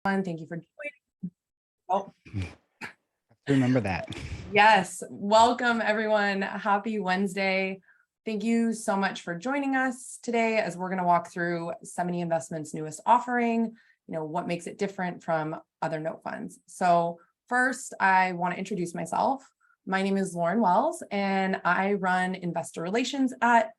Thank you for joining. Oh, Remember that. yes. Welcome, everyone. Happy Wednesday. Thank you so much for joining us today as we're going to walk through 70 Investments' newest offering, what makes it different from other note funds. So first, I want to introduce myself. My name is Lauren Wells, and I run investor relations at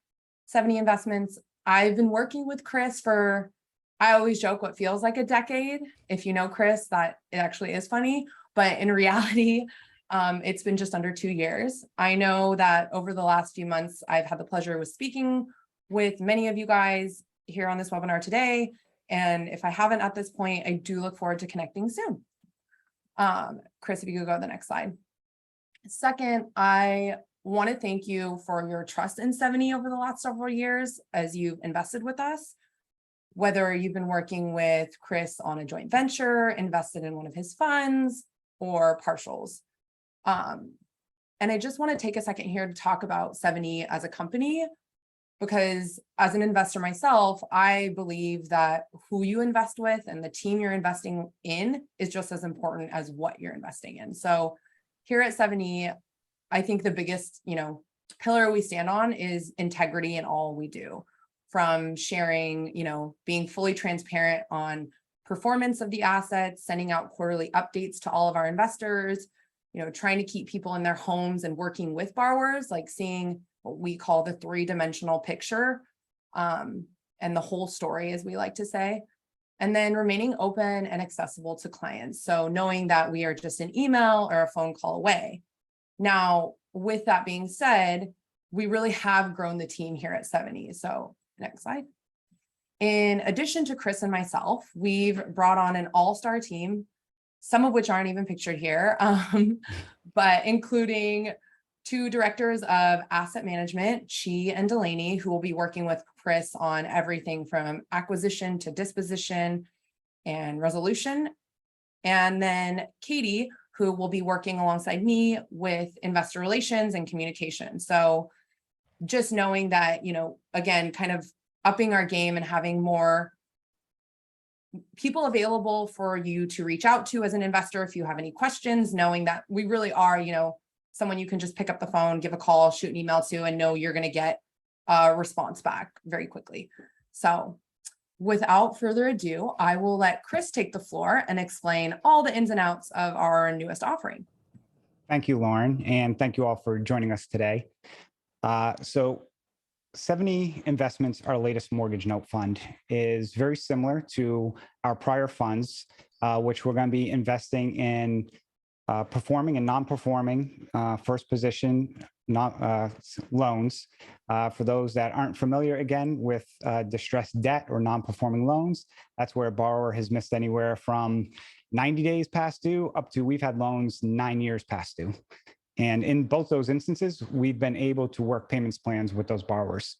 70 Investments. I've been working with Chris for, I always joke, what feels like a decade. If you know Chris, that it actually is funny, but in reality, it's been just under 2 years. I know that over the last few months, I've had the pleasure of speaking with many of you guys here on this webinar today. And if I haven't at this point, I do look forward to connecting soon. Chris, if you could go to the next slide. Second, I want to thank you for your trust in 70 over the last several years as you've invested with us. Whether you've been working with Chris on a joint venture, invested in one of his funds, or partials. And I just want to take a second here to talk about 70 as a company, because as an investor myself, I believe that who you invest with and the team you're investing in is just as important as what you're investing in. So here at 70, I think the biggest, pillar we stand on is integrity in all we do, from sharing, being fully transparent on performance of the assets, sending out quarterly updates to all of our investors, trying to keep people in their homes and working with borrowers, like seeing what we call the three-dimensional picture, and the whole story, as we like to say, and then remaining open and accessible to clients. So knowing that we are just an email or a phone call away. Now, with that being said, we really have grown the team here at 70. So next slide. In addition to Chris and myself, we've brought on an all-star team, some of which aren't even pictured here, but including 2 directors of asset management, Chi and Delaney, who will be working with Chris on everything from acquisition to disposition and resolution. And then Katie, who will be working alongside me with investor relations and communication. So just knowing that, again, kind of upping our game and having more people available for you to reach out to as an investor if you have any questions, knowing that we really are, someone you can just pick up the phone, give a call, shoot an email to, and know you're going to get a response back very quickly. So without further ado, I will let Chris take the floor and explain all the ins and outs of our newest offering. Thank you, Lauren, and thank you all for joining us today. So 70 Investments, our latest mortgage note fund, is very similar to our prior funds, which we're going to be investing in performing and non-performing first position loans. For those that aren't familiar, again, with distressed debt or non-performing loans, that's where a borrower has missed anywhere from 90 days past due up to, we've had loans 9 years past due. And in both those instances, we've been able to work payments plans with those borrowers.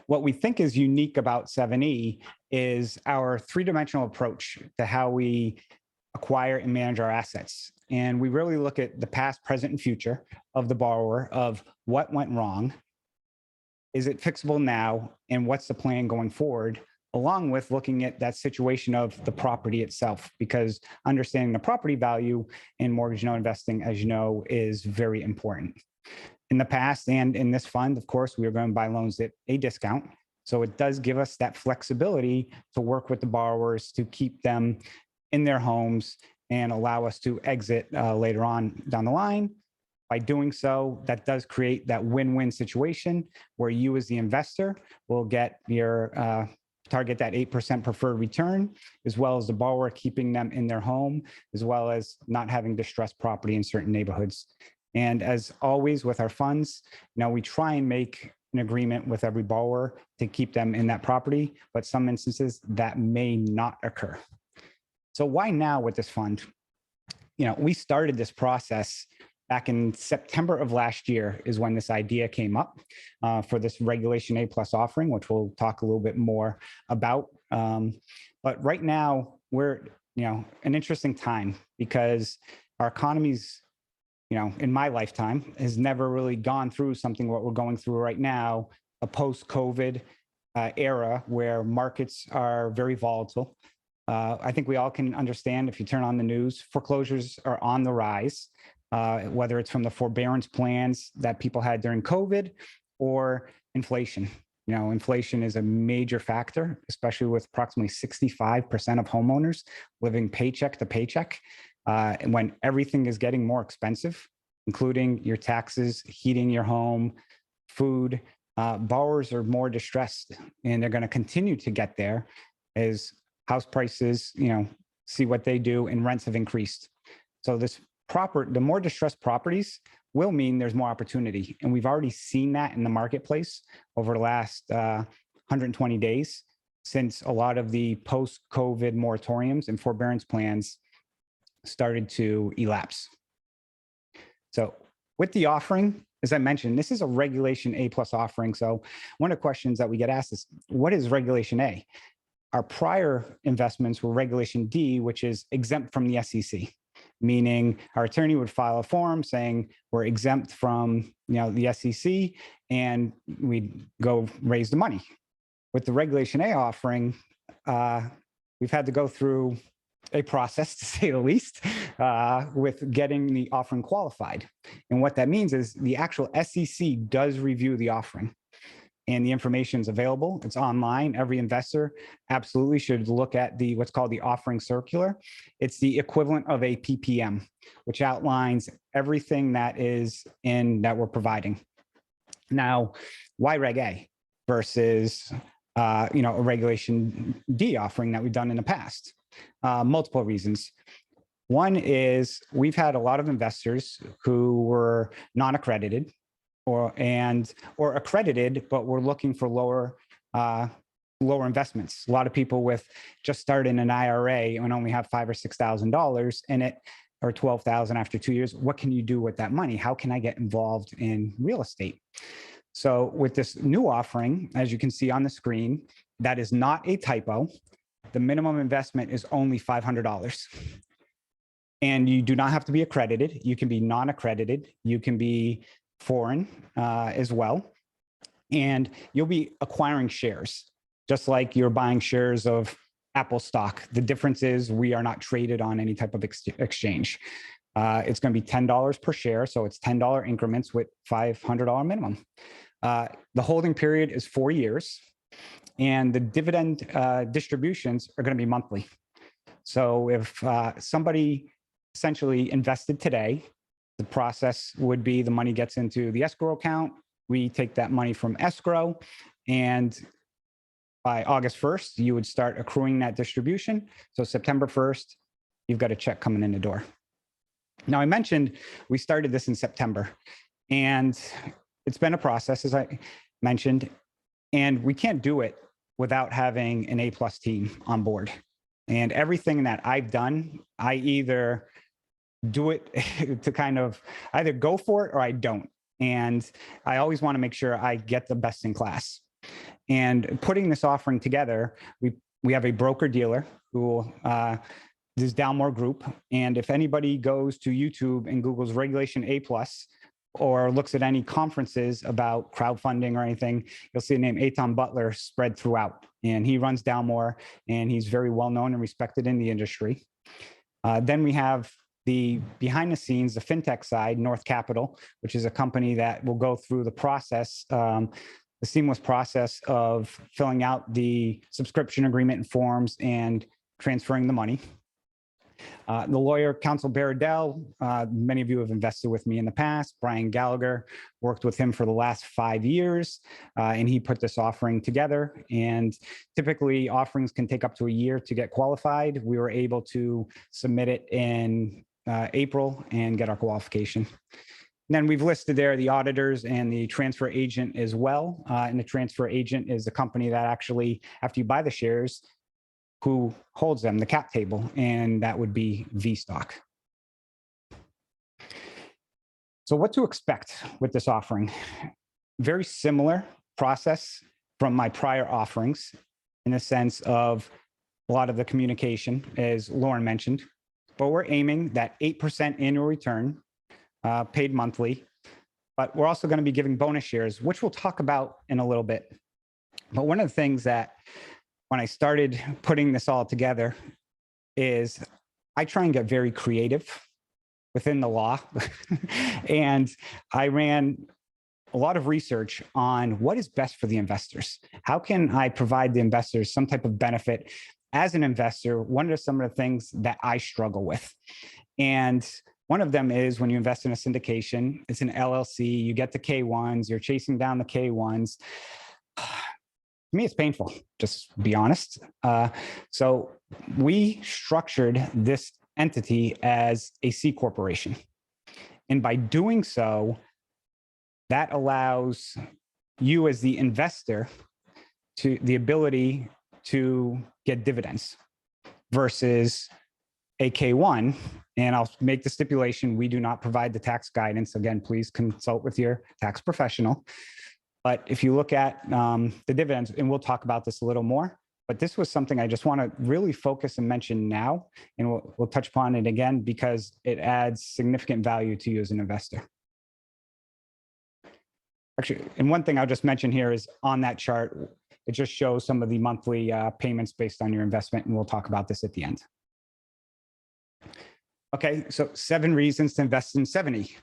What we think is unique about 7E is our three-dimensional approach to how we acquire and manage our assets. And we really look at the past, present, and future of the borrower, of what went wrong, is it fixable now, and what's the plan going forward, along with looking at that situation of the property itself, because understanding the property value in mortgage note investing, as you know, is very important. In the past and in this fund, of course, we are going to buy loans at a discount. So it does give us that flexibility to work with the borrowers to keep them in their homes and allow us to exit later on down the line. By doing so, that does create that win-win situation where you as the investor will get your target that 8% preferred return, as well as the borrower keeping them in their home, as well as not having distressed property in certain neighborhoods. And as always with our funds, we try and make an agreement with every borrower to keep them in that property, but some instances that may not occur. So why now with this fund? We started this process back in September of last year is when this idea came up for this Regulation A+ offering, which we'll talk a little bit more about. But right now we're, an interesting time because our economy's, in my lifetime has never really gone through something what we're going through right now, a post-COVID era where markets are very volatile. I think we all can understand if you turn on the news, foreclosures are on the rise, whether it's from the forbearance plans that people had during COVID or inflation. You know, inflation is a major factor, especially with approximately 65% of homeowners living paycheck to paycheck. And when everything is getting more expensive, including your taxes, heating your home, food, borrowers are more distressed, and they're going to continue to get there as house prices, see what they do, and rents have increased. So the more distressed properties will mean there's more opportunity. And we've already seen that in the marketplace over the last 120 days since a lot of the post-COVID moratoriums and forbearance plans started to elapse. So with the offering, as I mentioned, this is a Regulation A+ offering. So one of the questions that we get asked is, what is Regulation A? Our prior investments were Regulation D, which is exempt from the SEC, meaning our attorney would file a form saying we're exempt from the SEC, and we'd go raise the money. With the Regulation A offering, we've had to go through a process, to say the least, with getting the offering qualified. And what that means is the actual SEC does review the offering, and the information is available. It's online. Every investor absolutely should look at what's called the offering circular. It's the equivalent of a PPM, which outlines everything that we're providing. Now, why Reg A versus a Regulation D offering that we've done in the past? Multiple reasons. One is we've had a lot of investors who were non-accredited or accredited, but were looking for lower investments. A lot of people with just starting an IRA and only have $5,000 or $6,000 in it, or $12,000 after 2 years. What can you do with that money? How can I get involved in real estate? So with this new offering, as you can see on the screen, that is not a typo. The minimum investment is only $500. And you do not have to be accredited. You can be non-accredited. You can be foreign as well. And you'll be acquiring shares, just like you're buying shares of Apple stock. The difference is we are not traded on any type of exchange. It's going to be $10 per share. So it's $10 increments with $500 minimum. The holding period is 4 years. And the dividend distributions are going to be monthly. So if somebody essentially invested today, the process would be the money gets into the escrow account. We take that money from escrow, and by August 1st, you would start accruing that distribution. So September 1st, you've got a check coming in the door. Now, I mentioned we started this in September, and it's been a process, as I mentioned, and we can't do it without having an A+ team on board. And everything that I've done, I either do it to kind of either go for it or I don't. And I always want to make sure I get the best in class. And putting this offering together, we have a broker dealer who is Dalmore Group. And if anybody goes to YouTube and Google's Regulation A+, or looks at any conferences about crowdfunding or anything, you'll see the name Eitan Butler spread throughout. And he runs Dalmore, and he's very well known and respected in the industry. Then we have the behind the scenes, the fintech side, North Capital, which is a company that will go through the process, the seamless process of filling out the subscription agreement and forms and transferring the money. The lawyer, Counsel Baradell, many of you have invested with me in the past. Brian Gallagher, worked with him for the last 5 years, and he put this offering together. And typically, offerings can take up to a year to get qualified. We were able to submit it in April and get our qualification. And then we've listed there the auditors and the transfer agent as well. And the transfer agent is the company that actually, after you buy the shares, who holds them, the cap table, and that would be VStock. So what to expect with this offering? Very similar process from my prior offerings in the sense of a lot of the communication, as Lauren mentioned, but we're aiming that 8% annual return paid monthly, but we're also going to be giving bonus shares, which we'll talk about in a little bit. But one of the things that when I started putting this all together, is I try and get very creative within the law. And I ran a lot of research on what is best for the investors. How can I provide the investors some type of benefit as an investor? What are some of the things that I struggle with? And one of them is when you invest in a syndication, it's an LLC, you get the K1s, you're chasing down the K1s. To me, it's painful, just be honest. So we structured this entity as a C corporation. And by doing so, that allows you as the investor to the ability to get dividends versus a K1. And I'll make the stipulation, we do not provide the tax guidance. Again, please consult with your tax professional. But if you look at the dividends, and we'll talk about this a little more, but this was something I just want to really focus and mention now, and we'll touch upon it again because it adds significant value to you as an investor. Actually, and one thing I'll just mention here is on that chart, it just shows some of the monthly payments based on your investment, and we'll talk about this at the end. Okay, so 7 reasons to invest in 70.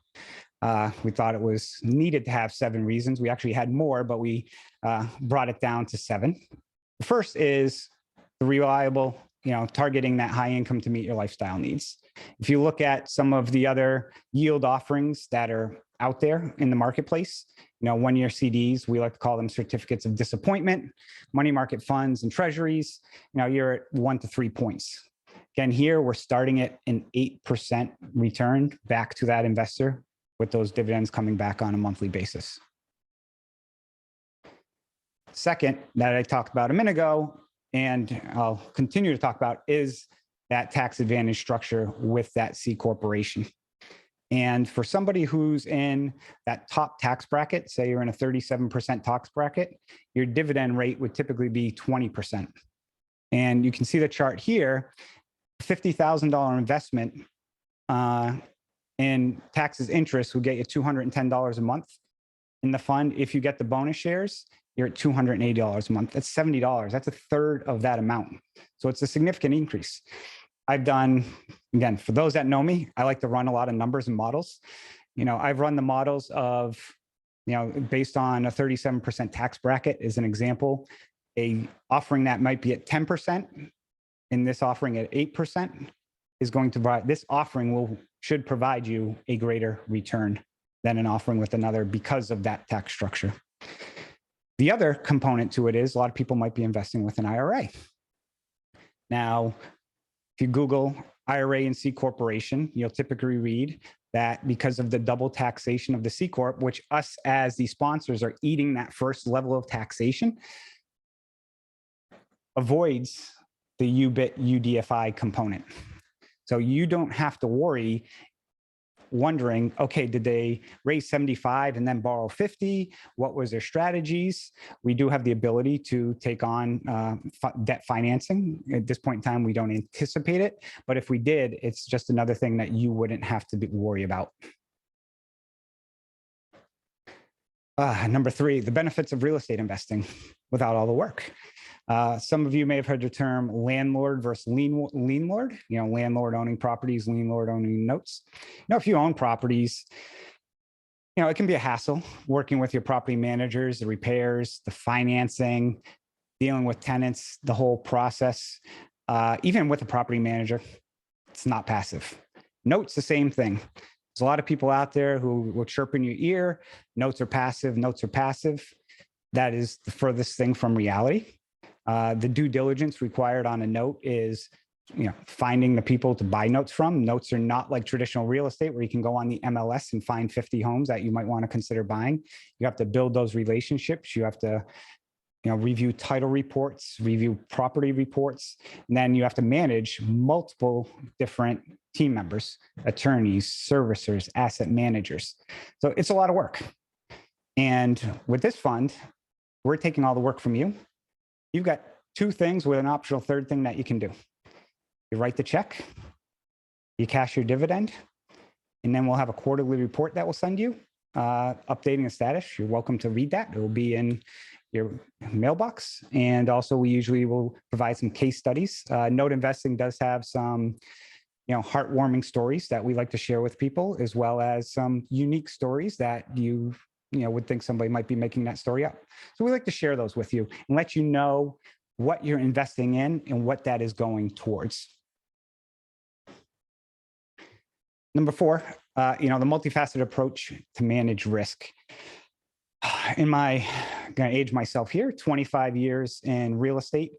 We thought it was needed to have 7 reasons. We actually had more, but we brought it down to 7. The first is the reliable, targeting that high income to meet your lifestyle needs. If you look at some of the other yield offerings that are out there in the marketplace, 1-year CDs, we like to call them certificates of disappointment, money market funds and treasuries, you're at 1 to 3 points. Again, here we're starting at an 8% return back to that investor with those dividends coming back on a monthly basis. Second, that I talked about a minute ago, and I'll continue to talk about, is that tax advantage structure with that C corporation. And for somebody who's in that top tax bracket, say you're in a 37% tax bracket, your dividend rate would typically be 20%. And you can see the chart here, $50,000 investment in taxes interest will get you $210 a month in the fund. If you get the bonus shares, you're at $280 a month. That's $70. That's a third of that amount. So it's a significant increase. I've done, again, for those that know me, I like to run a lot of numbers and models. I've run the models of, based on a 37% tax bracket as an example, a offering that might be at 10%, and this offering at 8% is going to provide, this offering should provide you a greater return than an offering with another because of that tax structure. The other component to it is a lot of people might be investing with an IRA. Now, if you Google IRA and C corporation, you'll typically read that because of the double taxation of the C corp, which us as the sponsors are eating that first level of taxation, avoids the UBIT UDFI component. So you don't have to worry wondering, okay, did they raise 75 and then borrow 50? What was their strategies? We do have the ability to take on debt financing. At this point in time, we don't anticipate it, but if we did, it's just another thing that you wouldn't have to worry about. Number 3, the benefits of real estate investing without all the work. Some of you may have heard the term landlord versus lienlord, landlord owning properties, lienlord owning notes. If you own properties, it can be a hassle working with your property managers, the repairs, the financing, dealing with tenants, the whole process. Even with a property manager, it's not passive. Notes, the same thing. There's a lot of people out there who will chirp in your ear. Notes are passive. Notes are passive. That is the furthest thing from reality. The due diligence required on a note is, finding the people to buy notes from. Notes are not like traditional real estate where you can go on the MLS and find 50 homes that you might want to consider buying. You have to build those relationships. You have to, review title reports, review property reports, and then you have to manage multiple different team members, attorneys, servicers, asset managers. So it's a lot of work. And with this fund, we're taking all the work from you. You've got 2 things with an optional 3rd thing that you can do. You write the check, you cash your dividend, and then we'll have a quarterly report that we'll send you, updating the status. You're welcome to read that. It will be in your mailbox. And also we usually will provide some case studies. Note investing does have some heartwarming stories that we like to share with people, as well as some unique stories that you would think somebody might be making that story up. So we like to share those with you and let you know what you're investing in and what that is going towards. Number 4, the multifaceted approach to manage risk. I'm going to age myself here, 25 years in real estate.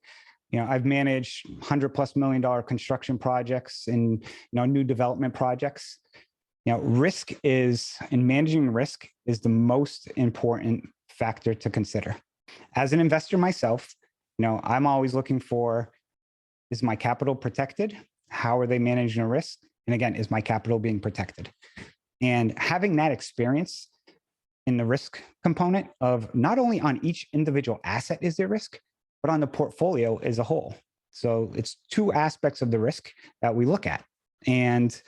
I've managed $100+ million construction projects and, new development projects. Managing risk is the most important factor to consider. As an investor myself, I'm always looking for, is my capital protected? How are they managing the risk? And again, is my capital being protected? And having that experience in the risk component of not only on each individual asset is there risk, but on the portfolio as a whole. So it's 2 aspects of the risk that we look at. And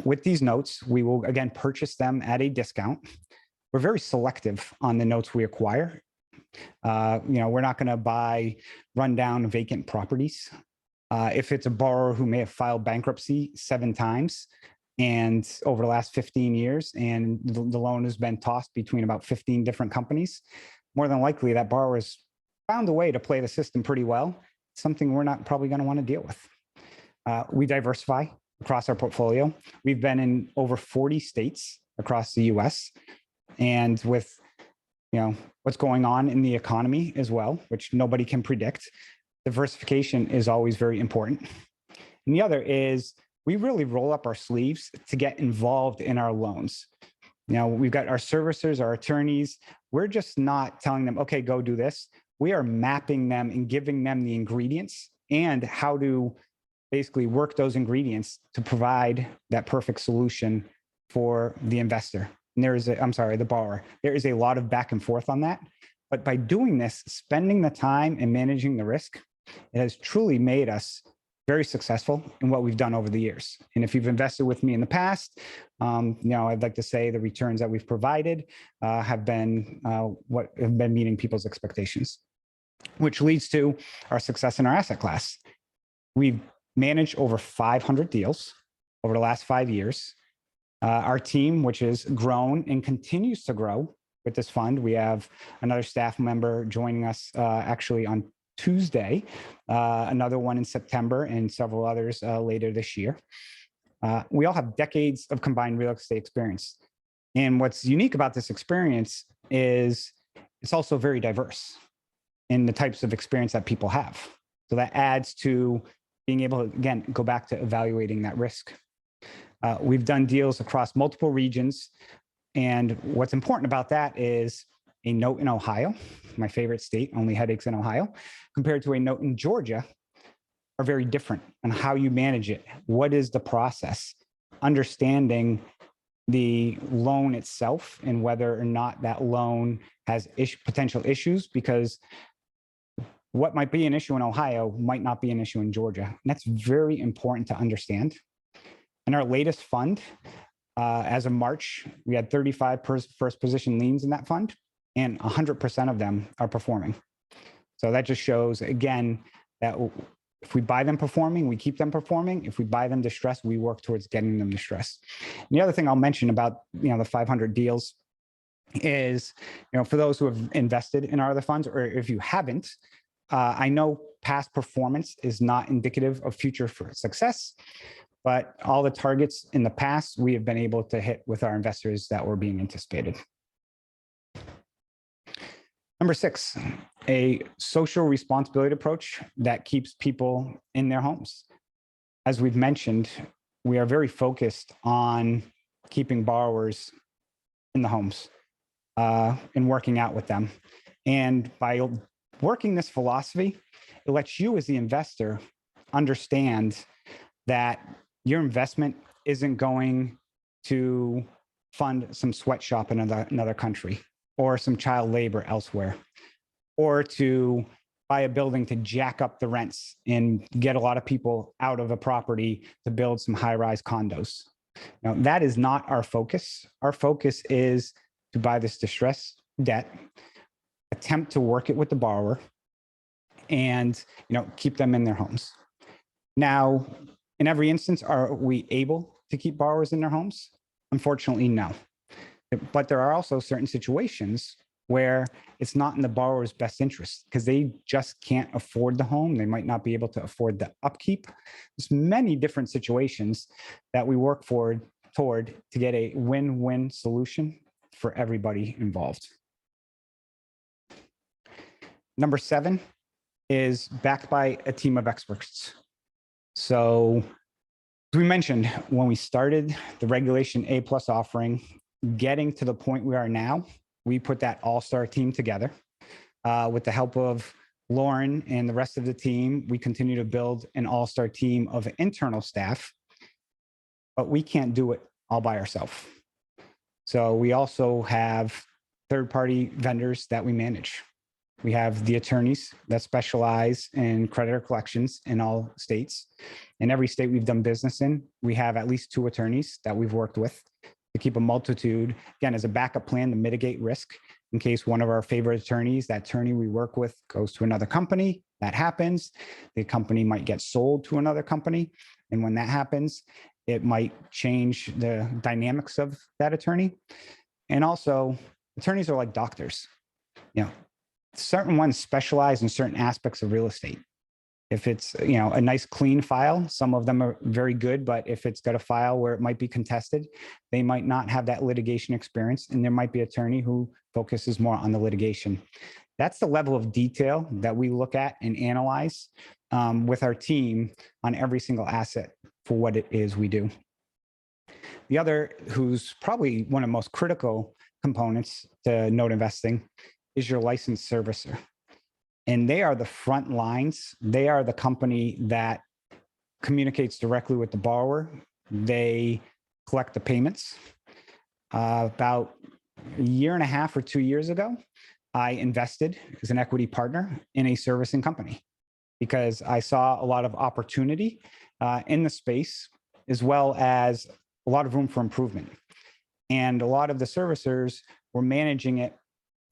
with these notes, we will again purchase them at a discount. We're very selective on the notes we acquire. We're not going to buy rundown vacant properties. If it's a borrower who may have filed bankruptcy 7 times and over the last 15 years, and the loan has been tossed between about 15 different companies, more than likely that borrower has found a way to play the system pretty well. Something we're not probably going to want to deal with. We diversify across our portfolio. We've been in over 40 states across the US, and with what's going on in the economy as well, which nobody can predict, diversification is always very important. And the other is we really roll up our sleeves to get involved in our loans. We've got our servicers, our attorneys. We're just not telling them, okay, go do this. We are mapping them and giving them the ingredients and how to basically work those ingredients to provide that perfect solution for the investor. And the borrower. There is a lot of back and forth on that. But by doing this, spending the time and managing the risk, it has truly made us very successful in what we've done over the years. And if you've invested with me in the past, I'd like to say the returns that we've provided have been meeting people's expectations, which leads to our success in our asset class. We've managed over 500 deals over the last 5 years. Our team, which has grown and continues to grow with this fund, we have another staff member joining us actually on Tuesday, another one in September, and several others later this year. We all have decades of combined real estate experience. And what's unique about this experience is it's also very diverse in the types of experience that people have. So that adds to being able to, again, go back to evaluating that risk. We've done deals across multiple regions. And what's important about that is a note in Ohio, my favorite state, only headaches in Ohio, compared to a note in Georgia are very different on how you manage it. What is the process? Understanding the loan itself and whether or not that loan has potential issues, because what might be an issue in Ohio might not be an issue in Georgia. And that's very important to understand. In our latest fund, as of March, we had 35 first position liens in that fund, and 100% of them are performing. So that just shows, again, that if we buy them performing, we keep them performing. If we buy them distressed, we work towards getting them distressed. And the other thing I'll mention about the 500 deals is, for those who have invested in our other funds, or if you haven't, I know past performance is not indicative of future success, but all the targets in the past, we have been able to hit with our investors that were being anticipated. Number 6, a social responsibility approach that keeps people in their homes. As we've mentioned, we are very focused on keeping borrowers in the homes and working out with them. And by working this philosophy, it lets you as the investor understand that your investment isn't going to fund some sweatshop in another country, or some child labor elsewhere, or to buy a building to jack up the rents and get a lot of people out of a property to build some high-rise condos. Now, that is not our focus. Our focus is to buy this distressed debt, attempt to work it with the borrower, and keep them in their homes. Now, in every instance, are we able to keep borrowers in their homes? Unfortunately, no. But there are also certain situations where it's not in the borrower's best interest because they just can't afford the home. They might not be able to afford the upkeep. There's many different situations that we work toward to get a win-win solution for everybody involved. Number 7 is backed by a team of experts. So as we mentioned, when we started the Regulation A+ offering, getting to the point we are now, we put that all-star team together. With the help of Lauren and the rest of the team, we continue to build an all-star team of internal staff, but we can't do it all by ourselves. So we also have third-party vendors that we manage. We have the attorneys that specialize in creditor collections in all states. In every state we've done business in, we have at least 2 attorneys that we've worked with to keep a multitude, again, as a backup plan to mitigate risk in case one of our favorite attorneys, that attorney we work with, goes to another company. That happens. The company might get sold to another company. And when that happens, it might change the dynamics of that attorney. And also, attorneys are like doctors. Certain ones specialize in certain aspects of real estate. If it's a nice clean file, some of them are very good, but if it's got a file where it might be contested, they might not have that litigation experience, and there might be an attorney who focuses more on the litigation. That's the level of detail that we look at and analyze with our team on every single asset for what it is we do. The other, who's probably one of the most critical components to note investing, is your licensed servicer. And they are the front lines. They are the company that communicates directly with the borrower. They collect the payments. About a year and a half or 2 years ago, I invested as an equity partner in a servicing company because I saw a lot of opportunity in the space, as well as a lot of room for improvement. And a lot of the servicers were managing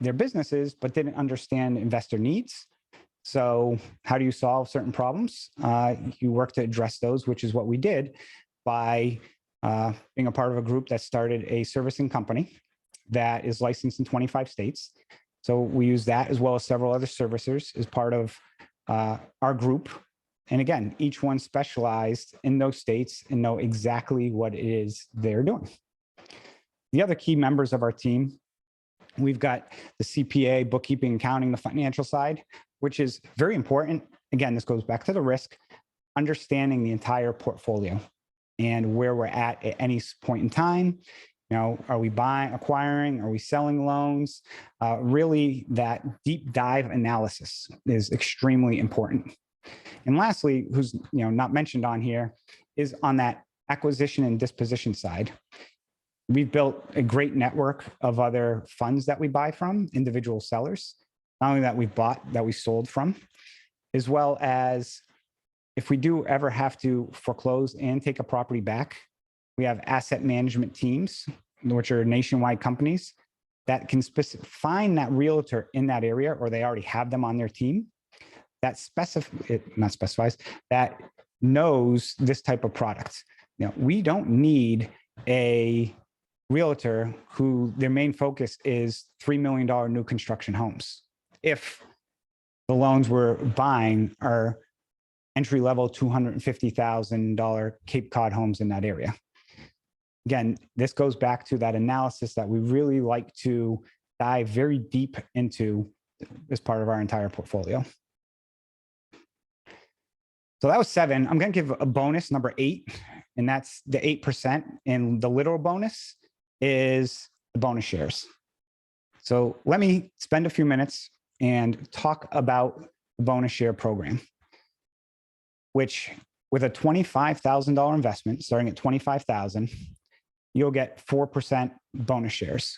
their businesses, but didn't understand investor needs. So how do you solve certain problems? You work to address those, which is what we did by being a part of a group that started a servicing company that is licensed in 25 states. So we use that as well as several other servicers as part of our group. And again, each one specialized in those states and know exactly what it is they're doing. The other key members of our team, we've got the CPA, bookkeeping, accounting, the financial side, which is very important. Again, this goes back to the risk, understanding the entire portfolio and where we're at any point in time. Are we buying, acquiring, are we selling loans? Really, that deep dive analysis is extremely important. And lastly, who's not mentioned on here, is on that acquisition and disposition side. We've built a great network of other funds that we buy from, individual sellers, not only that we've bought, that we sold from, as well as if we do ever have to foreclose and take a property back, we have asset management teams, which are nationwide companies that can find that realtor in that area, or they already have them on their team, that that knows this type of product. We don't need a realtor who their main focus is $3 million new construction homes. If the loans we're buying are entry-level $250,000 Cape Cod homes in that area. Again, this goes back to that analysis that we really like to dive very deep into as part of our entire portfolio. So that was 7. I'm going to give a bonus, number 8, and that's the 8%. And the literal bonus is the bonus shares. So let me spend a few minutes and talk about the bonus share program, which with a $25,000 investment, starting at $25,000, you'll get 4% bonus shares.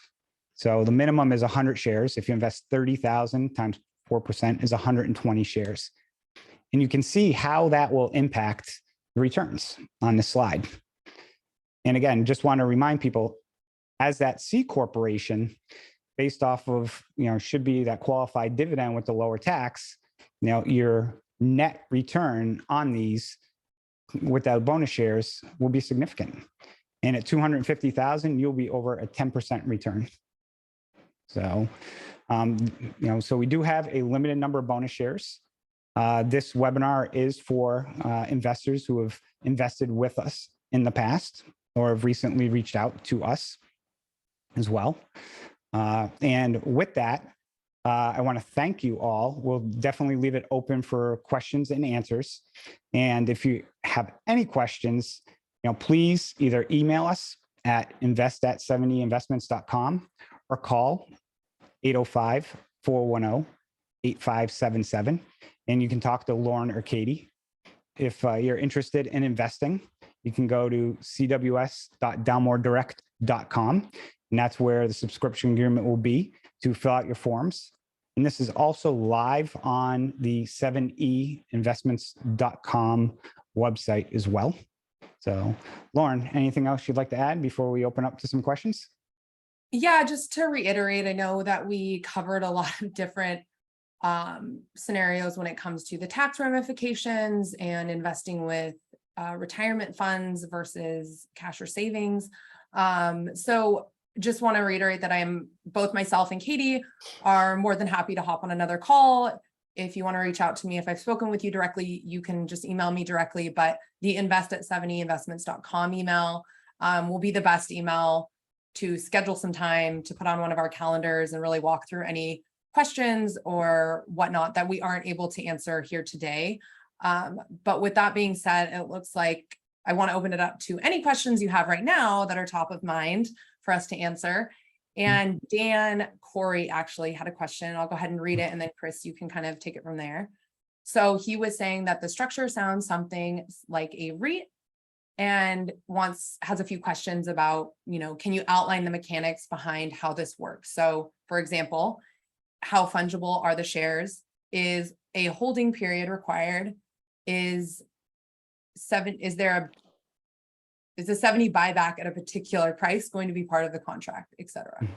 So the minimum is 100 shares. If you invest 30,000 times 4% is 120 shares. And you can see how that will impact the returns on this slide. And again, just want to remind people, as that C corporation, based off of, should be that qualified dividend with the lower tax, your net return on these without bonus shares will be significant. And at 250,000, you'll be over a 10% return. So, so we do have a limited number of bonus shares. This webinar is for investors who have invested with us in the past or have recently reached out to us as well. And with that, I want to thank you all. We'll definitely leave it open for questions and answers. And if you have any questions, please either email us at invest@70investments.com or call 805-410-8577. And you can talk to Lauren or Katie. If you're interested in investing, you can go to cws.dalmoredirect.com. And that's where the subscription agreement will be to fill out your forms. And this is also live on the 7einvestments.com website as well. So, Lauren, anything else you'd like to add before we open up to some questions? Yeah, just to reiterate, I know that we covered a lot of different scenarios when it comes to the tax ramifications and investing with retirement funds versus cash or savings. So just want to reiterate that both myself and Katie are more than happy to hop on another call. If you want to reach out to me, if I've spoken with you directly, you can just email me directly, but the invest@70investments.com email will be the best email to schedule some time to put on one of our calendars and really walk through any questions or whatnot that we aren't able to answer here today. But with that being said, it looks like I want to open it up to any questions you have right now that are top of mind for us to answer. And Dan Corey actually had a question. I'll go ahead and read it. And then Chris, you can kind of take it from there. So he was saying that the structure sounds something like a REIT and has a few questions about, can you outline the mechanics behind how this works? So for example, how fungible are the shares? Is a holding period required? Is the 70 buyback at a particular price going to be part of the contract, et cetera?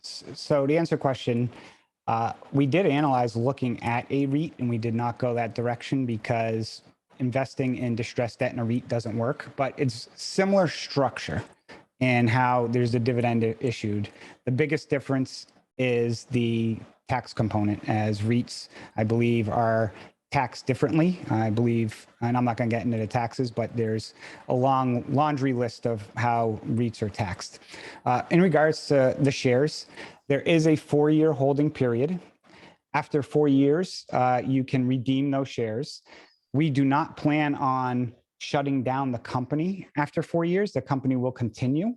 So to answer your question, we did analyze looking at a REIT, and we did not go that direction because investing in distressed debt in a REIT doesn't work, but it's similar structure and how there's a dividend issued. The biggest difference is the tax component, as REITs, I believe, are taxed differently. I believe, and I'm not going to get into the taxes, but there's a long laundry list of how REITs are taxed. In regards to the shares, there is a 4-year holding period. After 4 years, you can redeem those shares. We do not plan on shutting down the company after 4 years. The company will continue,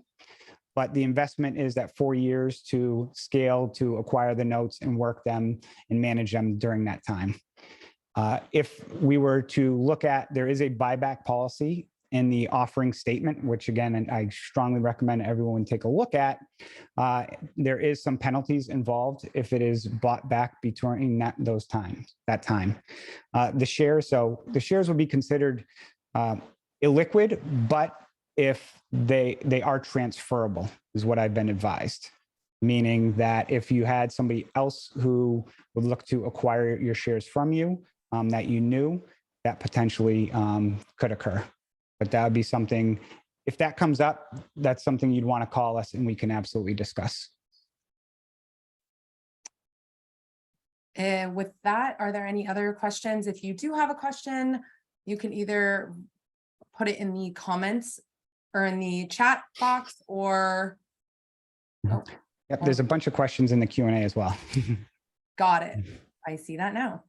but the investment is that 4 years to scale, to acquire the notes and work them and manage them during that time. If we were to look at, there is a buyback policy in the offering statement, which again, I strongly recommend everyone take a look at. There is some penalties involved if it is bought back between that time. The shares will be considered illiquid, but if they are transferable, is what I've been advised. Meaning that if you had somebody else who would look to acquire your shares from you, that you knew, that potentially could occur. But that would be something, if that comes up, that's something you'd want to call us and we can absolutely discuss. With that, are there any other questions? If you do have a question, you can either put it in the comments or in the chat box or... Yep, there's a bunch of questions in the Q&A as well. Got it. I see that now.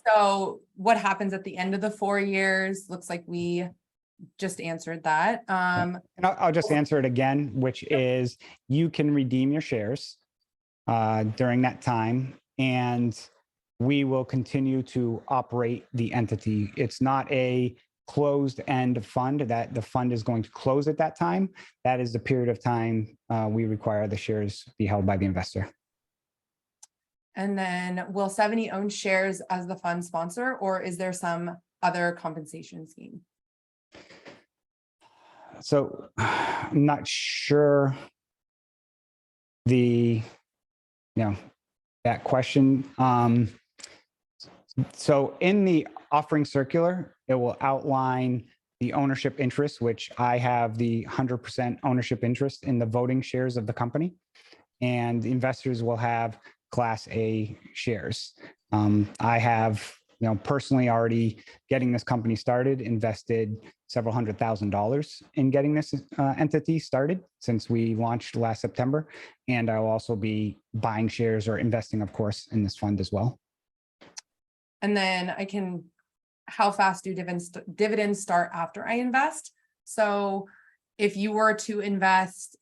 So what happens at the end of the 4 years? Looks like we just answered that. And I'll just answer it again, which is you can redeem your shares during that time, and we will continue to operate the entity. It's not a closed end fund that the fund is going to close at that time. That is the period of time we require the shares be held by the investor. And then will 70 own shares as the fund sponsor, or is there some other compensation scheme? So I'm not sure the, that question. So in the offering circular, it will outline the ownership interest, which I have the 100% ownership interest in the voting shares of the company, and the investors will have Class A shares. I have, personally already getting this company started, invested several $100,000 in getting this entity started since we launched last September. And I'll also be buying shares or investing, of course, in this fund as well. And then how fast do dividends start after I invest? So if you were to invest,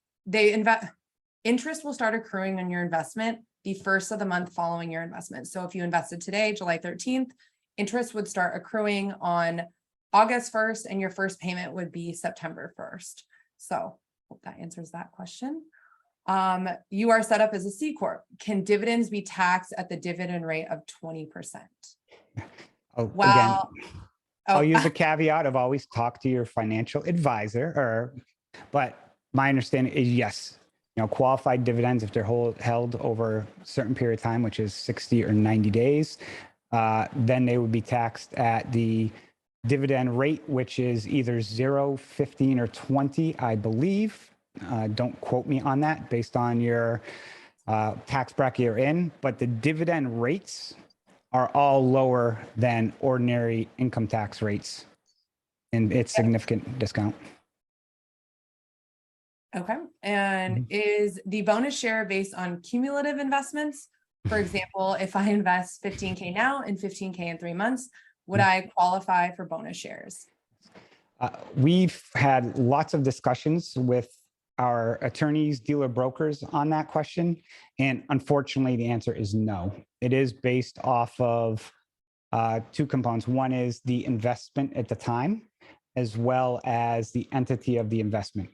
interest will start accruing on your investment the first of the month following your investment. So if you invested today, July 13th, interest would start accruing on August 1st, and your first payment would be September 1st. So hope that answers that question. You are set up as a C Corp. Can dividends be taxed at the dividend rate of 20%? Well, I'll use a caveat of always talk to your financial advisor, but my understanding is yes. Qualified dividends, if they're held over a certain period of time, which is 60 or 90 days, then they would be taxed at the dividend rate, which is either 0, 15, or 20, I believe. Don't quote me on that based on your tax bracket you're in, but the dividend rates are all lower than ordinary income tax rates, and it's significant discount. Okay. And is the bonus share based on cumulative investments? For example, if I invest 15K now and 15K in 3 months, would I qualify for bonus shares? We've had lots of discussions with our attorneys, dealer brokers on that question. And unfortunately, the answer is no. It is based off of two components. One is the investment at the time, as well as the entity of the investment.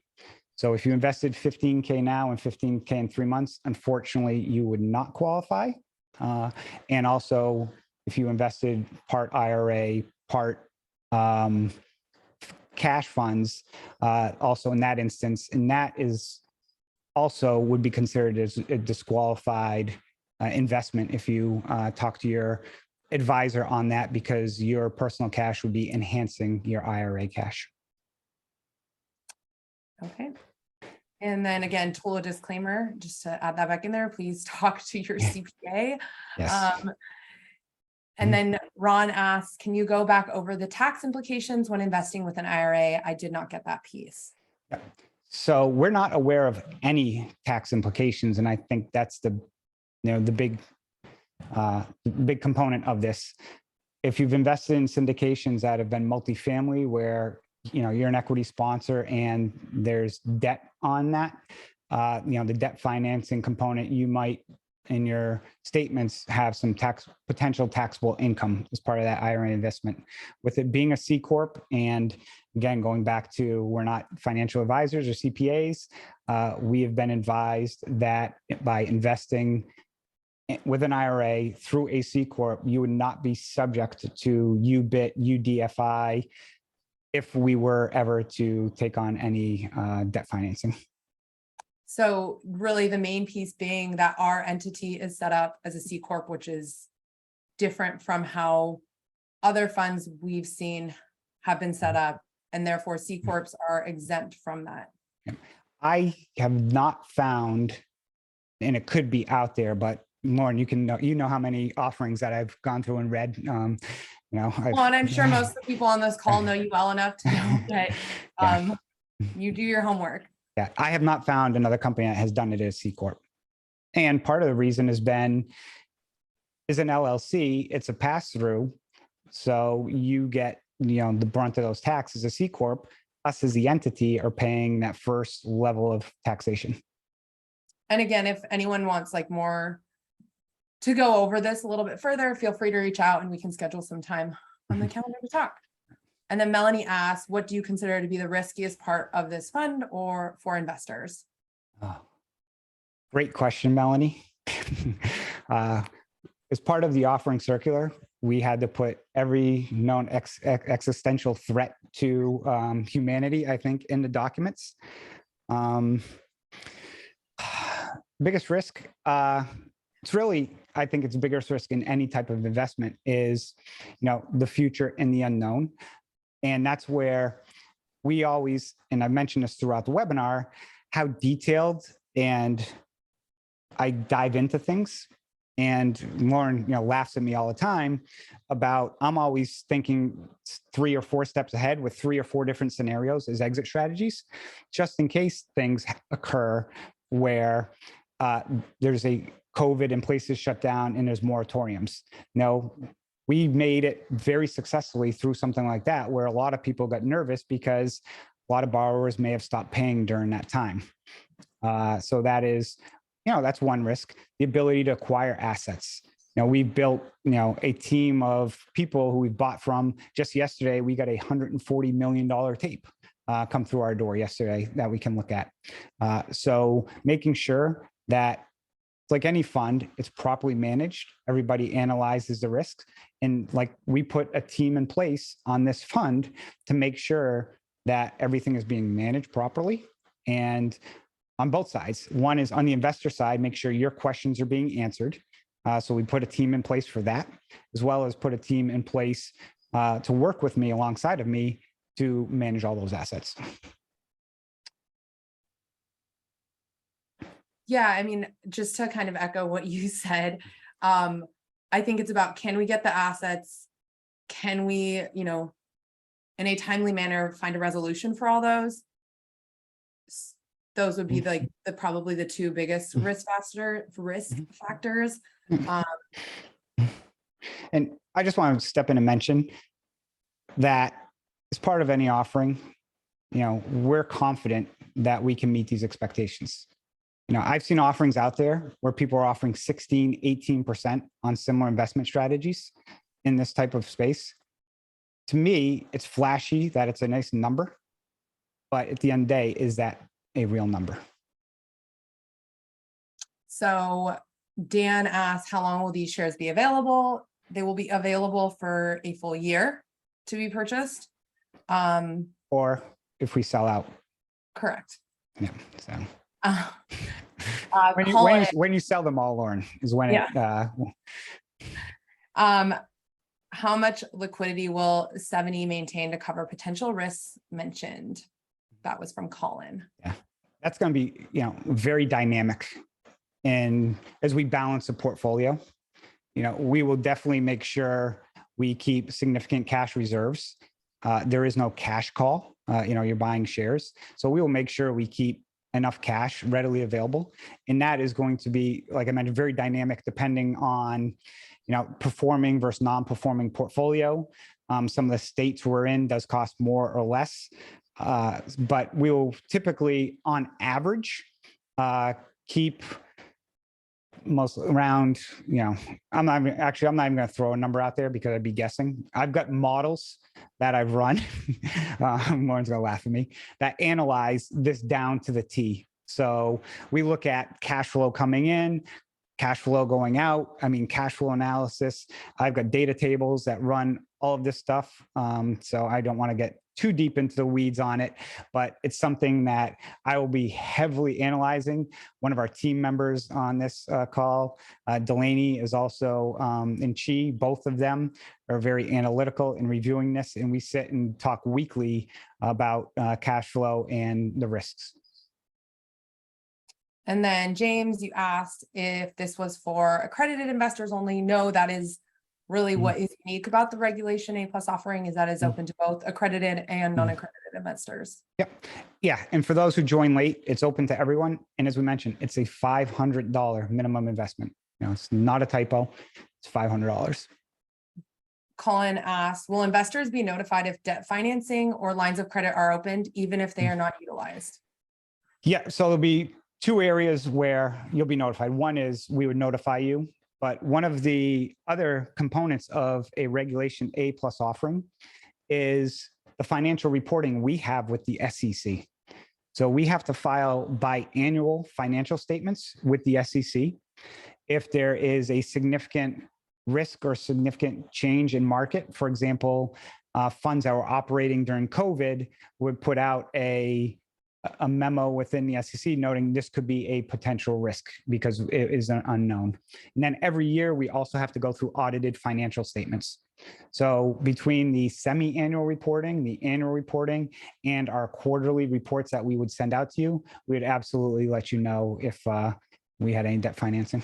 So if you invested 15K now and 15K in 3 months, unfortunately, you would not qualify. And also, if you invested part IRA, part cash funds, also in that instance, and that is also would be considered as a disqualified investment if you talk to your advisor on that, because your personal cash would be enhancing your IRA cash. Okay. And then again, total disclaimer, just to add that back in there, please talk to your CPA. Yes. And then Ron asks, can you go back over the tax implications when investing with an IRA? I did not get that piece. So we're not aware of any tax implications. And I think that's the big component of this. If you've invested in syndications that have been multifamily, where you're an equity sponsor and there's debt on that, the debt financing component, you might in your statements have some potential taxable income as part of that IRA investment. With it being a C Corp, and again, going back to, we're not financial advisors or CPAs, we have been advised that by investing with an IRA through a C Corp, you would not be subject to UBIT, UDFI, if we were ever to take on any debt financing. So really the main piece being that our entity is set up as a C Corp, which is different from how other funds we've seen have been set up, and therefore C Corps are exempt from that. I have not found, and it could be out there, but Lauren, you know how many offerings that I've gone through and read. Well, and I'm sure most of the people on this call know you well enough to know that you do your homework. Yeah, I have not found another company that has done it as C Corp. And part of the reason has been, is an LLC, it's a pass-through. So you get, the brunt of those taxes. A C Corp, us as the entity are paying that first level of taxation. And again, if anyone wants more to go over this a little bit further, feel free to reach out and we can schedule some time on the calendar to talk. And then Melanie asks, what do you consider to be the riskiest part of this fund or for investors? Great question, Melanie. As part of the offering circular, we had to put every known existential threat to humanity, I think, in the documents. Biggest risk, it's really, I think it's the biggest risk in any type of investment is, the future and the unknown. And that's where we always, and I've mentioned this throughout the webinar, how detailed and I dive into things. And Lauren, laughs at me all the time about I'm always thinking 3 or 4 steps ahead with 3 or 4 different scenarios as exit strategies, just in case things occur where there's a COVID and places shut down and there's moratoriums. We made it very successfully through something like that, where a lot of people got nervous because a lot of borrowers may have stopped paying during that time. So that is, that's one risk. The ability to acquire assets. We've built, a team of people who we've bought from. Just yesterday, we got a $140 million tape come through our door yesterday that we can look at. So making sure that, like any fund, it's properly managed. Everybody analyzes the risks. And like we put a team in place on this fund to make sure that everything is being managed properly. And on both sides, one is on the investor side, make sure your questions are being answered. So we put a team in place for that, as well as put a team in place to work with me alongside of me to manage all those assets. Yeah, I mean, just to kind of echo what you said, I think it's about, can we get the assets? Can we, in a timely manner, find a resolution for all those? Those would be like probably the 2 biggest risk factors. And I just want to step in and mention that as part of any offering, we're confident that we can meet these expectations. I've seen offerings out there where people are offering 16, 18% on similar investment strategies in this type of space. To me, it's flashy that it's a nice number, but at the end of the day, is that a real number? So Dan asked, how long will these shares be available? They will be available for a full year to be purchased. Or if we sell out. Correct. Yeah. So. When you sell them all, Lauren, is when how much liquidity will 70 maintain to cover potential risks mentioned? That was from Colin. Yeah, that's going to be, very dynamic. And as we balance the portfolio, we will definitely make sure we keep significant cash reserves. There is no cash call. You're buying shares. So we will make sure we keep enough cash readily available. And that is going to be, like I mentioned, very dynamic depending on, performing versus non-performing portfolio. Some of the states we're in does cost more or less. But we will typically, on average, keep most around, I'm not even going to throw a number out there because I'd be guessing. I've got models that I've run, Lauren's going to laugh at me, that analyze this down to the T. So we look at cash flow coming in, cash flow going out. Cash flow analysis. I've got data tables that run all of this stuff. So I don't want to get too deep into the weeds on it, but it's something that I will be heavily analyzing. One of our team members on this call, Delaney, is also in Chi. Both of them are very analytical in reviewing this, and we sit and talk weekly about cash flow and the risks. And then James, you asked if this was for accredited investors only. No, that is really what is unique about the Regulation A+ offering, is that is open to both accredited and non-accredited investors. Yep. Yeah. And for those who join late, it's open to everyone. And as we mentioned, it's a $500 minimum investment. It's not a typo. It's $500. Colin asked, will investors be notified if debt financing or lines of credit are opened, even if they are not utilized? Yeah. So there'll be 2 areas where you'll be notified. One is we would notify you, but one of the other components of a Regulation A+ offering is the financial reporting we have with the SEC. So we have to file biannual financial statements with the SEC. If there is a significant risk or significant change in market, for example, funds that were operating during COVID would put out a a memo within the SEC noting this could be a potential risk because it is an unknown. And then every year, we also have to go through audited financial statements. So between the semi-annual reporting, the annual reporting, and our quarterly reports that we would send out to you, we would absolutely let you know if we had any debt financing.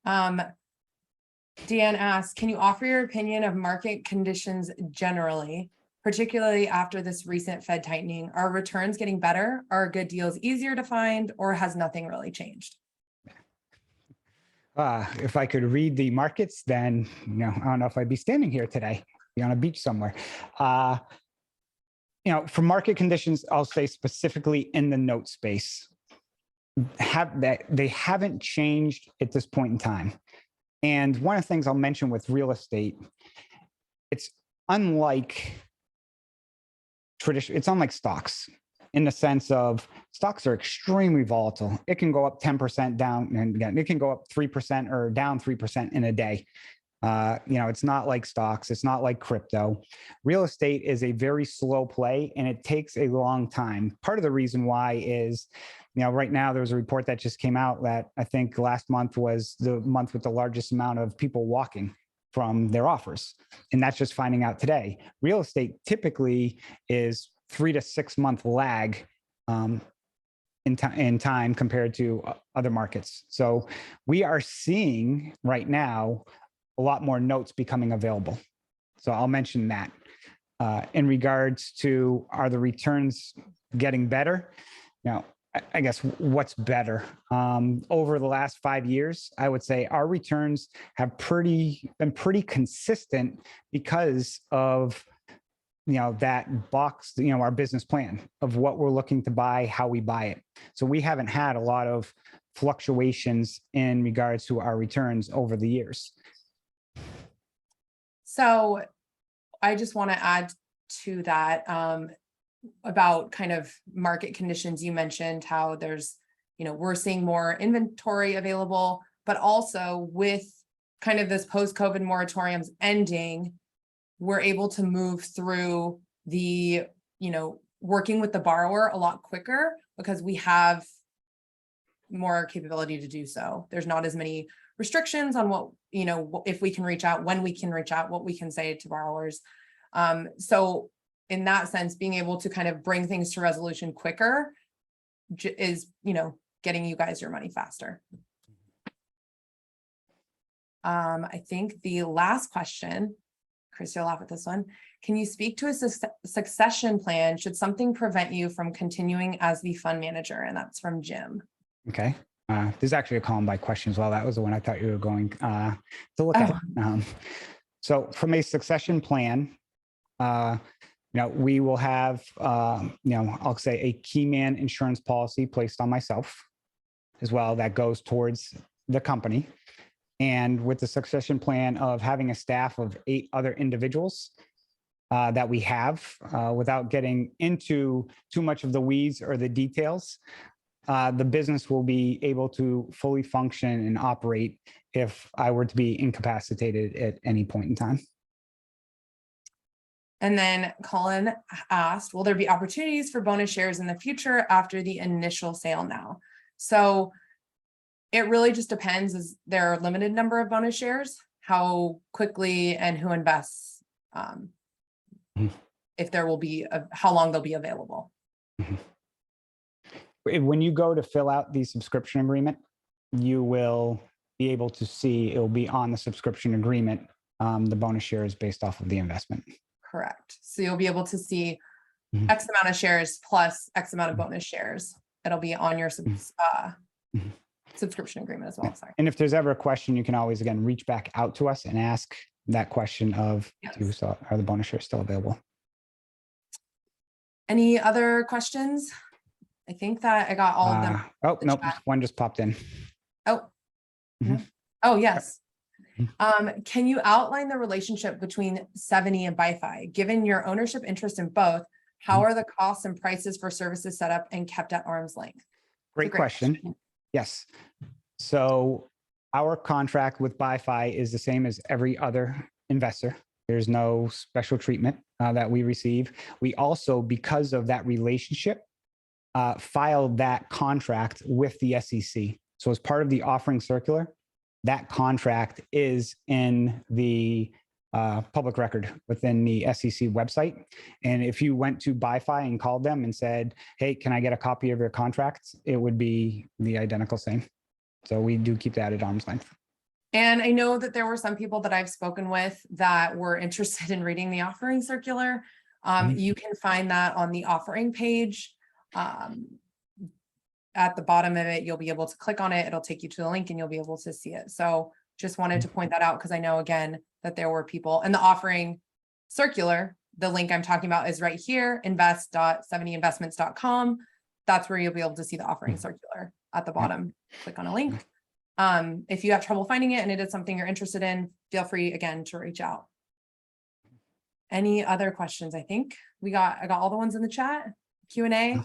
Dan asks, can you offer your opinion of market conditions generally, particularly after this recent Fed tightening? Are returns getting better? Are good deals easier to find, or has nothing really changed? If I could read the markets, then I don't know if I'd be standing here today, be on a beach somewhere. For market conditions, I'll say specifically in the note space, they haven't changed at this point in time. And one of the things I'll mention with real estate, it's unlike stocks in the sense of stocks are extremely volatile. It can go up 10% down, and again, it can go up 3% or down 3% in a day. It's not like stocks. It's not like crypto. Real estate is a very slow play, and it takes a long time. Part of the reason why is, right now there was a report that just came out that I think last month was the month with the largest amount of people walking from their offers. And that's just finding out today. Real estate typically is 3 to 6 month lag in time compared to other markets. So we are seeing right now a lot more notes becoming available. So I'll mention that. In regards to, are the returns getting better? I guess what's better? Over the last 5 years, I would say our returns have been pretty consistent because of that box, our business plan of what we're looking to buy, how we buy it. So we haven't had a lot of fluctuations in regards to our returns over the years. So I just want to add to that about kind of market conditions. You mentioned how there's, we're seeing more inventory available, but also with kind of this post-COVID moratoriums ending, we're able to move through the, working with the borrower a lot quicker because we have more capability to do so. There's not as many restrictions on what, if we can reach out, when we can reach out, what we can say to borrowers. So in that sense, being able to kind of bring things to resolution quicker is, getting you guys your money faster. I think the last question, Chris, you'll laugh at this one. Can you speak to a succession plan should something prevent you from continuing as the fund manager? And that's from Jim. Okay. There's actually a column by question as well. That was the one I thought you were going to look at. So from a succession plan, we will have, I'll say a key man insurance policy placed on myself as well that goes towards the company. And with the succession plan of having a staff of 8 other individuals that we have, without getting into too much of the weeds or the details, the business will be able to fully function and operate if I were to be incapacitated at any point in time. And then Colin asked, will there be opportunities for bonus shares in the future after the initial sale now? So it really just depends. Is there a limited number of bonus shares? How quickly and who invests? If there will be, how long they'll be available. When you go to fill out the subscription agreement, you will be able to see, it will be on the subscription agreement, the bonus shares based off of the investment. Correct. So you'll be able to see X amount of shares plus X amount of bonus shares. It'll be on your subscription agreement as well. Sorry. And if there's ever a question, you can always, again, reach back out to us and ask that question of, yes, are the bonus shares still available? Any other questions? I think that I got all of them. Oh, nope. One just popped in. Oh, oh, yes. Can you outline the relationship between 70 and BiFi? Given your ownership interest in both, how are the costs and prices for services set up and kept at arm's length? Great question. Yes. So our contract with BiFi is the same as every other investor. There's no special treatment that we receive. We also, because of that relationship, filed that contract with the SEC. So as part of the offering circular, that contract is in the public record within the SEC website. And if you went to BiFi and called them and said, hey, can I get a copy of your contracts? It would be the identical same. So we do keep that at arm's length. And I know that there were some people that I've spoken with that were interested in reading the offering circular. You can find that on the offering page. At the bottom of it, you'll be able to click on it. It'll take you to the link and you'll be able to see it. So just wanted to point that out because I know, again, that there were people, and the offering circular, the link I'm talking about is right here, invest.70investments.com. That's where you'll be able to see the offering circular at the bottom. Click on a link. If you have trouble finding it and it is something you're interested in, feel free again to reach out. Any other questions? I think I got all the ones in the chat, Q&A.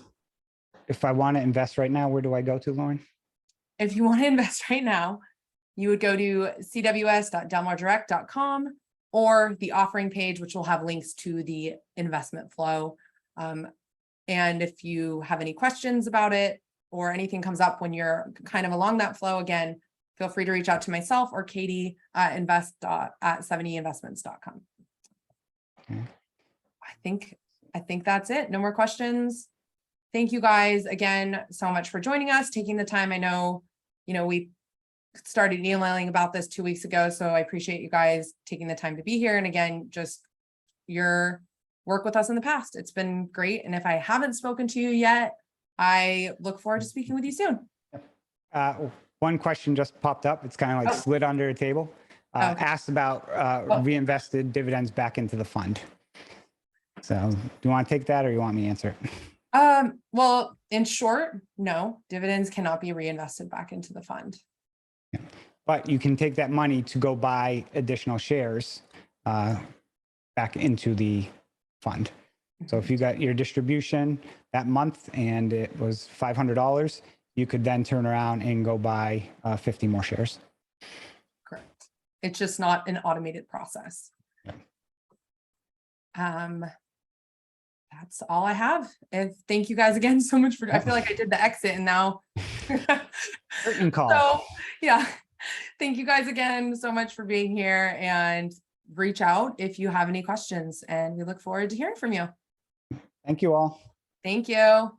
If I want to invest right now, where do I go to, Lauren? If you want to invest right now, you would go to cws.delmardirect.com or the offering page, which will have links to the investment flow. And if you have any questions about it or anything comes up when you're kind of along that flow, again, feel free to reach out to myself or Katie at invest.70investments.com. Okay. I think that's it. No more questions. Thank you guys again so much for joining us, taking the time. I know, we started emailing about this 2 weeks ago, so I appreciate you guys taking the time to be here. And again, just your work with us in the past. It's been great. And if I haven't spoken to you yet, I look forward to speaking with you soon. One question just popped up. It's kind of like slid under the table. Okay. Asked about reinvested dividends back into the fund. So do you want to take that or you want me to answer it? Well, in short, no, dividends cannot be reinvested back into the fund. Yeah. But you can take that money to go buy additional shares back into the fund. So if you got your distribution that month and it was $500, you could then turn around and go buy 50 more shares. Correct. It's just not an automated process. Yeah. That's all I have. Thank you guys again so much I feel like I did the exit and now. Curtain call. So yeah, thank you guys again so much for being here, and reach out if you have any questions, and we look forward to hearing from you. Thank you all. Thank you.